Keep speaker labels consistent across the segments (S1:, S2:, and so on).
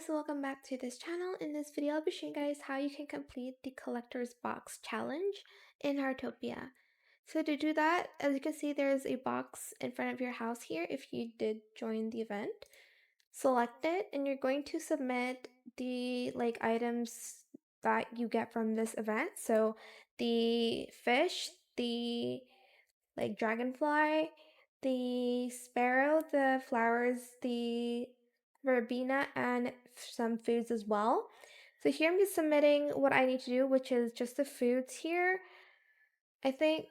S1: guys, welcome back to this channel. In this video, I'll be showing you guys how you can complete the collector's box challenge in Heartopia. So to do that, as you can see, there's a box in front of your house here if you did join the event. Select it and you're going to submit the items that you get from this event. So the fish, the dragonfly, the sparrow, the flowers, the verbena, and some foods as well. So here I'm just submitting what I need to do, which is just the foods here. I think,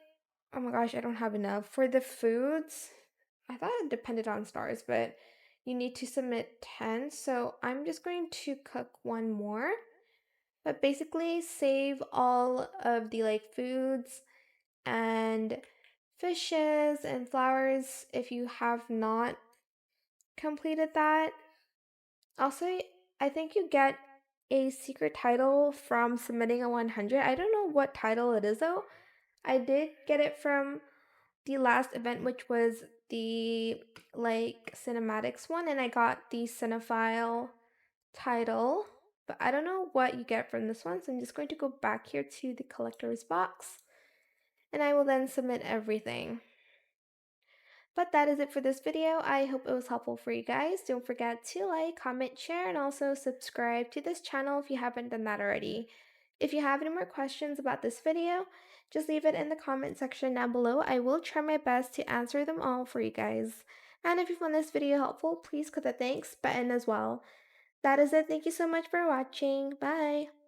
S1: oh my gosh, I don't have enough. For the foods, I thought it depended on stars, but you need to submit 10. So I'm just going to cook one more. But basically save all of the foods and fishes and flowers if you have not completed that. Also, I think you get a secret title from submitting a 100. I don't know what title it is though. I did get it from the last event, which was the cinematics one, and I got the cinephile title, but I don't know what you get from this one. So I'm just going to go back here to the collector's box and I will then submit everything. But that is it for this video. I hope it was helpful for you guys. Don't forget to like, comment, share, and also subscribe to this channel if you haven't done that already. If you have any more questions about this video, just leave it in the comment section down below. I will try my best to answer them all for you guys. And if you found this video helpful, please click the thanks button as well. That is it. Thank you so much for watching. Bye!